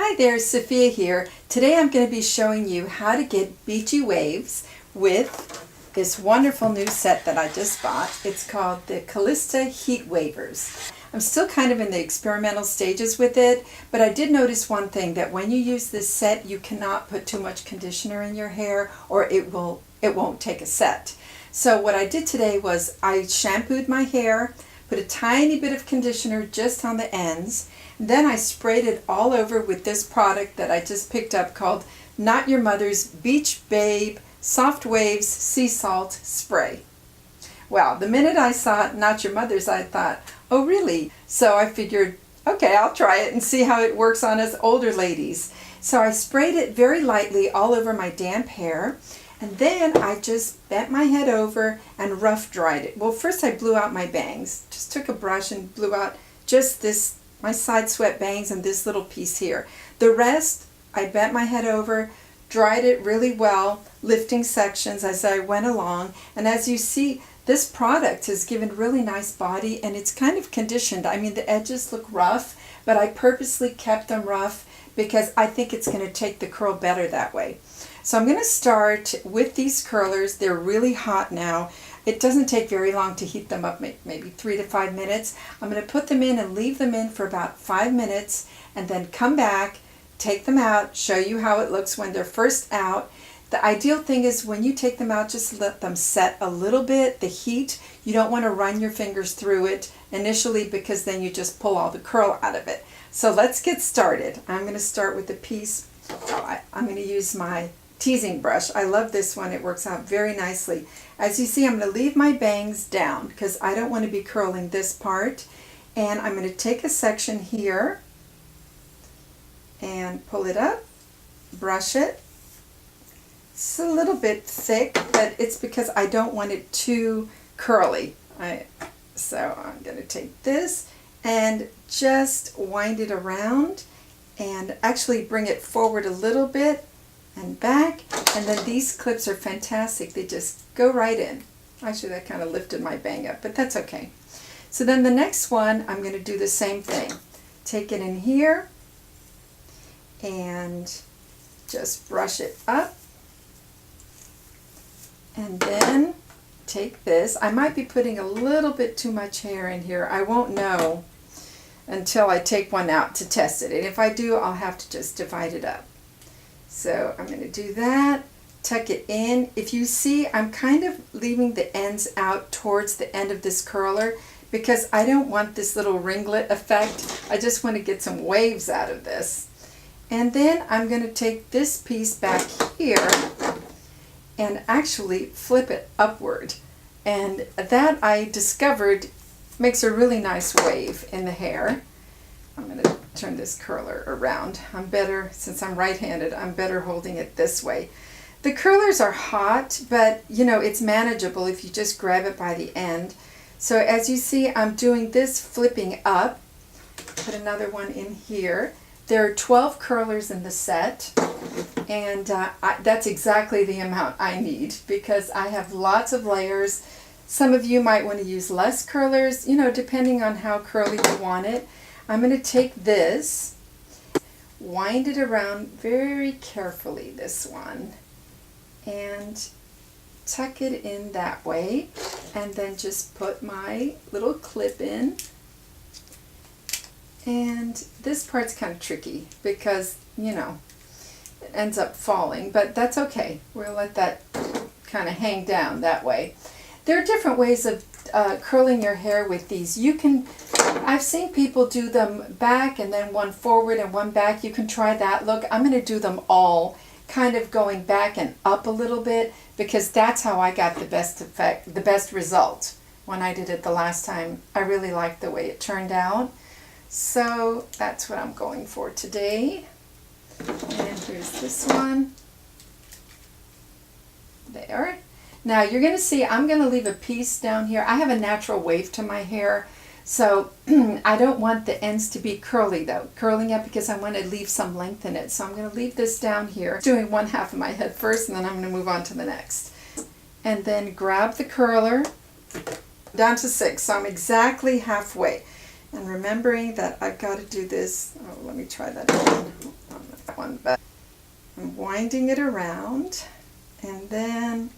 Hi there, Sophia here. Today I'm going to be showing you how to get beachy waves with this wonderful new set that I just bought. It's called the Calista Heat Wavers. I'm still kind of in the experimental stages with it, but I did notice one thing, that when you use this set you cannot put too much conditioner in your hair or it won't take a set. So what I did today was I shampooed my hair, put a tiny bit of conditioner just on the ends. Then I sprayed it all over with this product that I just picked up called Not Your Mother's Beach Babe Soft Waves Sea Salt Spray. Well, the minute I saw Not Your Mother's, I thought, oh really? So I figured, okay, I'll try it and see how it works on us older ladies. So I sprayed it very lightly all over my damp hair, and then I just bent my head over and rough dried it. Well, first I blew out my bangs. Just took a brush and blew out just this, my side swept bangs and this little piece here. The rest, I bent my head over, dried it really well, lifting sections as I went along. And as you see, this product has given really nice body and it's kind of conditioned. I mean, the edges look rough, but I purposely kept them rough because I think it's going to take the curl better that way. So I'm going to start with these curlers. They're really hot now. It doesn't take very long to heat them up, maybe 3 to 5 minutes. I'm going to put them in and leave them in for about 5 minutes and then come back, take them out, show you how it looks when they're first out. The ideal thing is when you take them out, just let them set a little bit. The heat, you don't want to run your fingers through it initially because then you just pull all the curl out of it. So let's get started. I'm going to start with the piece. I'm going to use my teasing brush. I love this one. It works out very nicely. As you see, I'm going to leave my bangs down because I don't want to be curling this part. And I'm going to take a section here and pull it up, brush it. It's a little bit thick, but it's because I don't want it too curly. So I'm going to take this and just wind it around and actually bring it forward a little bit and back, and then these clips are fantastic. They just go right in. Actually, that kind of lifted my bang up, but that's okay. So then the next one, I'm going to do the same thing. Take it in here and just brush it up, and then take this. I might be putting a little bit too much hair in here. I won't know until I take one out to test it, and if I do, I'll have to just divide it up. So I'm going to do that, tuck it in. If you see, I'm kind of leaving the ends out towards the end of this curler because I don't want this little ringlet effect. I just want to get some waves out of this. And then I'm going to take this piece back here and actually flip it upward. And that I discovered makes a really nice wave in the hair. I'm going to turn this curler around. I'm better, since I'm right-handed, I'm better holding it this way. The curlers are hot, but you know, it's manageable if you just grab it by the end. So as you see, I'm doing this flipping up. Put another one in here. There are 12 curlers in the set, and that's exactly the amount I need because I have lots of layers. Some of you might want to use less curlers, you know, depending on how curly you want it. I'm going to take this, wind it around very carefully, this one, and tuck it in that way, and then just put my little clip in. And this part's kind of tricky because, you know, it ends up falling, but that's okay. We'll let that kind of hang down that way. There are different ways of curling your hair with these. I've seen people do them back and then one forward and one back. You can try that look. I'm going to do them all kind of going back and up a little bit because that's how I got the best effect, the best result when I did it the last time. I really liked the way it turned out. So that's what I'm going for today. And here's this one. There. Now you're going to see I'm going to leave a piece down here. I have a natural wave to my hair, so I don't want the ends to be curly though, curling up because I want to leave some length in it. So I'm going to leave this down here, doing one half of my head first, and then I'm going to move on to the next. And then grab the curler down to 6, so I'm exactly halfway. And remembering that I've got to do this, oh, let me try that again. one, but I'm winding it around and then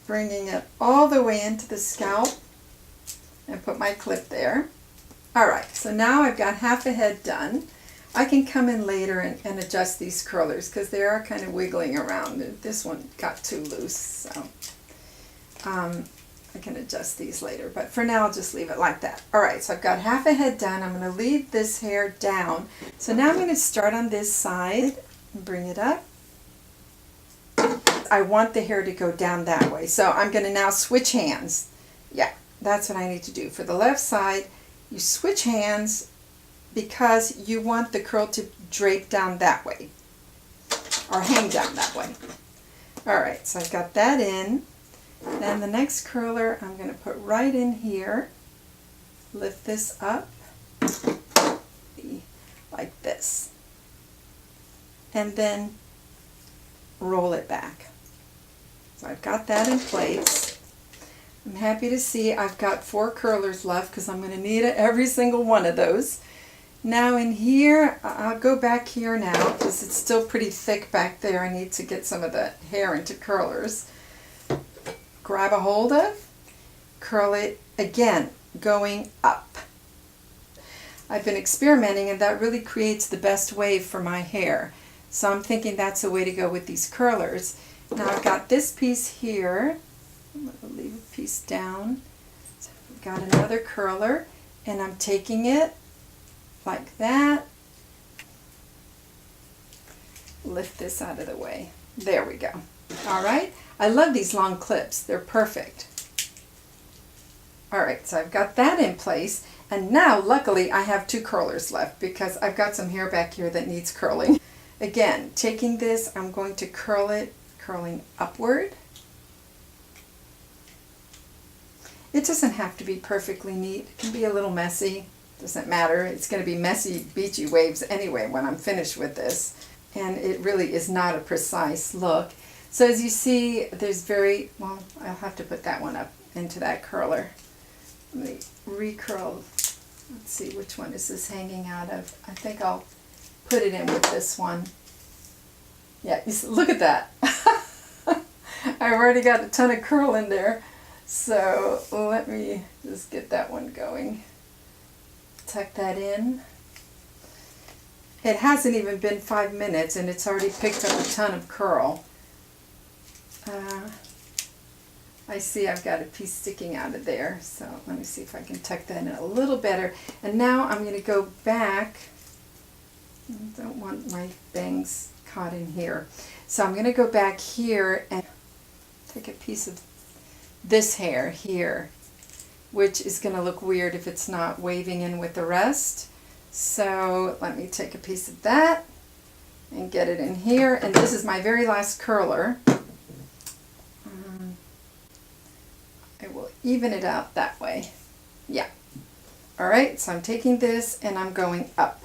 bringing it all the way into the scalp and put my clip there. Alright, so now I've got half a head done. I can come in later and adjust these curlers because they are kind of wiggling around. This one got too loose, so I can adjust these later. But for now, I'll just leave it like that. Alright, so I've got half a head done. I'm going to leave this hair down. So now I'm going to start on this side and bring it up. I want the hair to go down that way. So I'm going to now switch hands. Yeah, that's what I need to do. For the left side, you switch hands because you want the curl to drape down that way or hang down that way. Alright, so I've got that in. Then the next curler I'm going to put right in here. Lift this up like this. And then roll it back. So I've got that in place. I'm happy to see I've got 4 curlers left because I'm going to need every single one of those. Now in here, I'll go back here now because it's still pretty thick back there. I need to get some of the hair into curlers. Grab a hold of, curl it again, going up. I've been experimenting and that really creates the best wave for my hair. So I'm thinking that's the way to go with these curlers. Now I've got this piece here. I'm going to leave a piece down. So I've got another curler and I'm taking it like that. Lift this out of the way. There we go. Alright, I love these long clips. They're perfect. Alright, so I've got that in place. And now, luckily, I have 2 curlers left because I've got some hair back here that needs curling. Again, taking this, I'm going to curl it, curling upward. It doesn't have to be perfectly neat. It can be a little messy. Doesn't matter. It's going to be messy, beachy waves anyway when I'm finished with this. And it really is not a precise look. So as you see, there's well, I'll have to put that one up into that curler. Let me recurl. Let's see, which one is this hanging out of? I think I'll put it in with this one. Yeah, look at that. I've already got a ton of curl in there. So let me just get that one going. Tuck that in. It hasn't even been 5 minutes and it's already picked up a ton of curl. I see I've got a piece sticking out of there, so let me see if I can tuck that in a little better. And now I'm going to go back. I don't want my bangs caught in here. So I'm going to go back here and take a piece of this hair here, which is going to look weird if it's not waving in with the rest. So let me take a piece of that and get it in here. And this is my very last curler. I will even it out that way. Yeah. Alright, so I'm taking this and I'm going up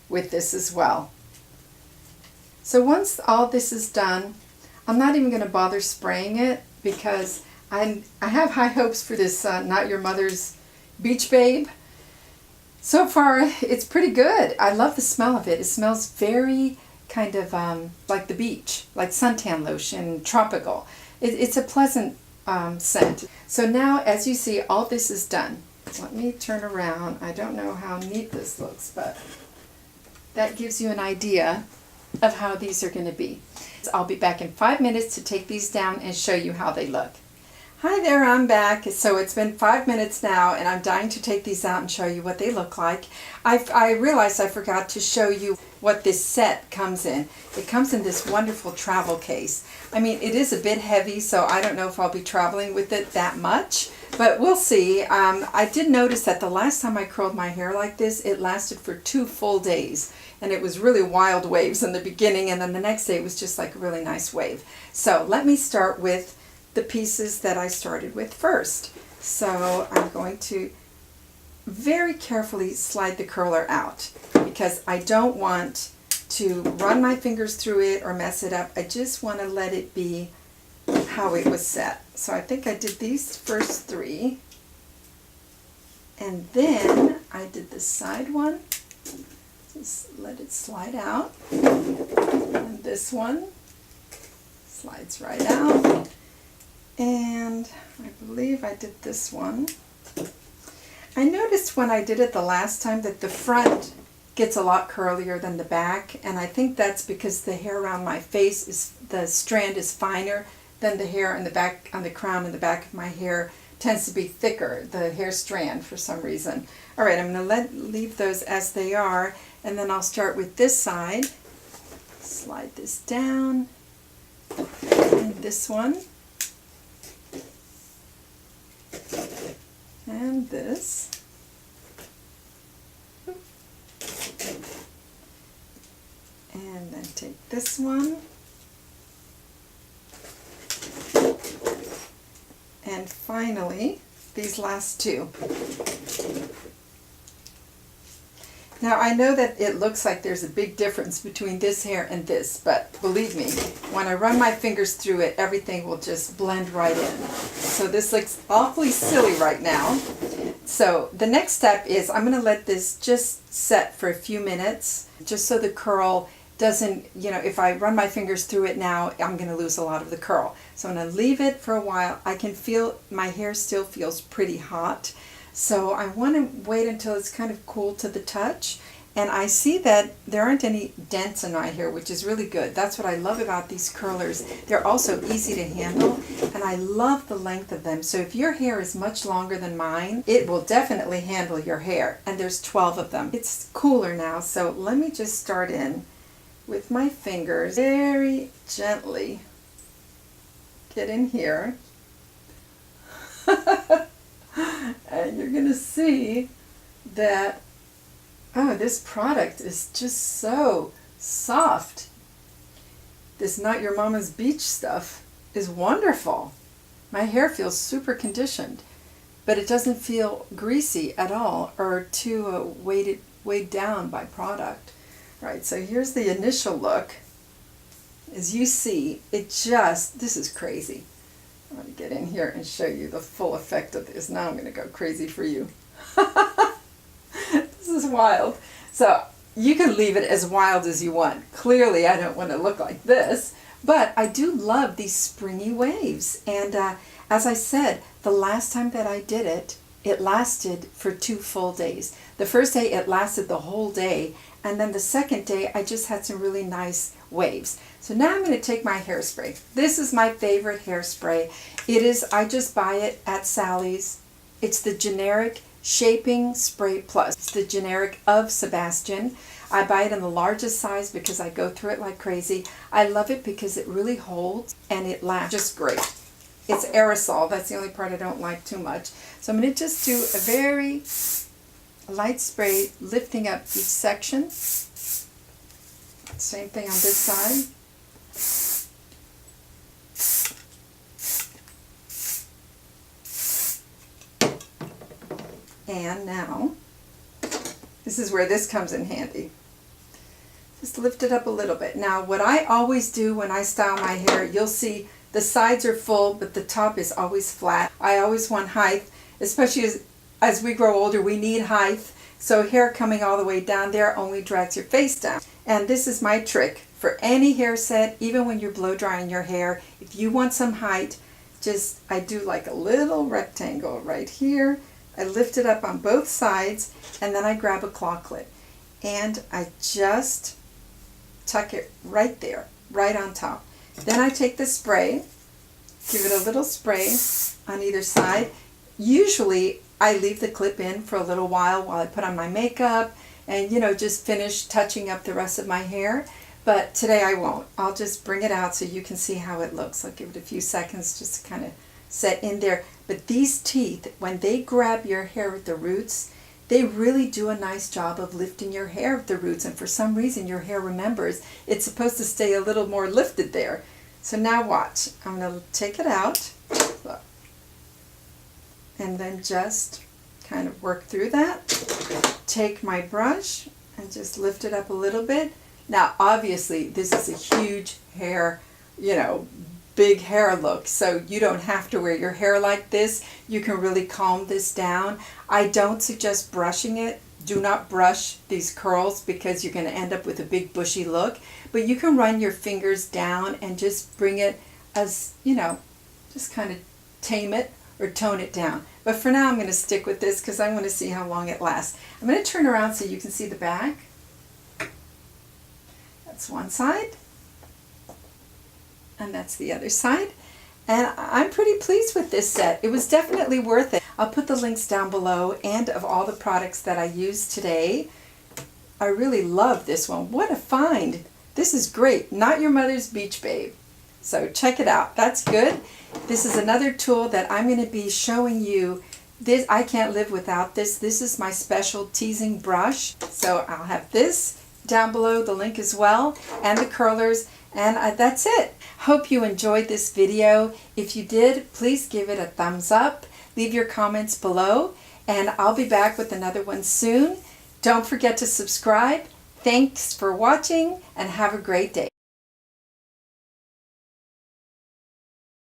with this as well. So once all this is done, I'm not even going to bother spraying it because I have high hopes for this Not Your Mother's Beach Babe. So far, it's pretty good. I love the smell of it. It smells very kind of like the beach, like suntan lotion, tropical. It's a pleasant scent. So now, as you see, all this is done. Let me turn around. I don't know how neat this looks, but that gives you an idea of how these are going to be. So I'll be back in 5 minutes to take these down and show you how they look. Hi there, I'm back. So it's been 5 minutes now and I'm dying to take these out and show you what they look like. I realized I forgot to show you what this set comes in. It comes in this wonderful travel case. I mean, it is a bit heavy, so I don't know if I'll be traveling with it that much, but we'll see. I did notice that the last time I curled my hair like this, it lasted for 2 full days. And it was really wild waves in the beginning, and then the next day it was just like a really nice wave. So let me start with the pieces that I started with first. So I'm going to very carefully slide the curler out because I don't want to run my fingers through it or mess it up. I just want to let it be how it was set. So I think I did these first 3 and then I did the side one Just let it slide out. And this one slides right out. And I believe I did this one. I noticed when I did it the last time that the front gets a lot curlier than the back, and I think that's because the hair around my face is, the strand is finer than the hair on the back, on the crown and the back of my hair tends to be thicker, the hair strand, for some reason. All right, I'm going to leave those as they are, and then I'll start with this side. Slide this down, and this one, and this. And then take this one. And finally, these last two. Now I know that it looks like there's a big difference between this hair and this, but believe me, when I run my fingers through it, everything will just blend right in. So this looks awfully silly right now. So the next step is I'm going to let this just set for a few minutes, just so the curl doesn't, you know, if I run my fingers through it now, I'm going to lose a lot of the curl. So I'm going to leave it for a while. I can feel my hair still feels pretty hot. So I want to wait until it's kind of cool to the touch. And I see that there aren't any dents in my hair, which is really good. That's what I love about these curlers. They're also easy to handle, and I love the length of them. So if your hair is much longer than mine, it will definitely handle your hair. And there's 12 of them. It's cooler now, so let me just start in with my fingers, very gently get in here. And you're going to see that, oh, this product is just so soft. This Not Your Mama's Beach stuff is wonderful. My hair feels super conditioned, but it doesn't feel greasy at all or too weighed down by product. Right, so here's the initial look. As you see, this is crazy. I'm going to get in here and show you the full effect of this. Now I'm going to go crazy for you. This is wild. So you can leave it as wild as you want. Clearly, I don't want to look like this, but I do love these springy waves. And as I said, the last time that I did it, it lasted for 2 full days. The first day, it lasted the whole day. And then the second day, I just had some really nice waves. So now I'm going to take my hairspray. This is my favorite hairspray. I just buy it at Sally's. It's the generic Shaping Spray Plus. It's the generic of Sebastian. I buy it in the largest size because I go through it like crazy. I love it because it really holds and it lasts just great. It's aerosol. That's the only part I don't like too much. So I'm going to just do a very light spray, lifting up each section. Same thing on this side. And now, this is where this comes in handy. Just lift it up a little bit. Now, what I always do when I style my hair, you'll see the sides are full, but the top is always flat. I always want height, especially as we grow older, we need height. So hair coming all the way down there only drags your face down. And this is my trick for any hair set, even when you're blow drying your hair. If you want some height, I do like a little rectangle right here. I lift it up on both sides, and then I grab a claw clip. And I just tuck it right there, right on top. Then I take the spray, give it a little spray on either side. Usually I leave the clip in for a little while I put on my makeup and, just finish touching up the rest of my hair. But today I won't. I'll just bring it out so you can see how it looks. I'll give it a few seconds just to kind of set in there. But these teeth, when they grab your hair at the roots, they really do a nice job of lifting your hair at the roots. And for some reason, your hair remembers it's supposed to stay a little more lifted there. So now watch. I'm going to take it out. Look. And then just kind of work through that. Take my brush and just lift it up a little bit. Now, obviously, this is a huge hair, big hair look, so you don't have to wear your hair like this. You can really calm this down. I don't suggest brushing it. do not brush these curls because you're going to end up with a big bushy look. But you can run your fingers down and just bring it as, you know, just kind of tame it or tone it down. But for now I'm going to stick with this because I want to see how long it lasts. I'm going to turn around so you can see the back. That's one side. And that's the other side. And I'm pretty pleased with this set. It was definitely worth it. I'll put the links down below and of all the products that I used today. I really love this one. What a find. This is great. Not Your Mother's Beach Babe. So check it out. That's good. This is another tool that I'm going to be showing you. This, I can't live without this. This is my special teasing brush. So I'll have this down below, the link as well, and the curlers. And that's it. Hope you enjoyed this video. If you did, please give it a thumbs up. Leave your comments below, and I'll be back with another one soon. Don't forget to subscribe. Thanks for watching, and have a great day.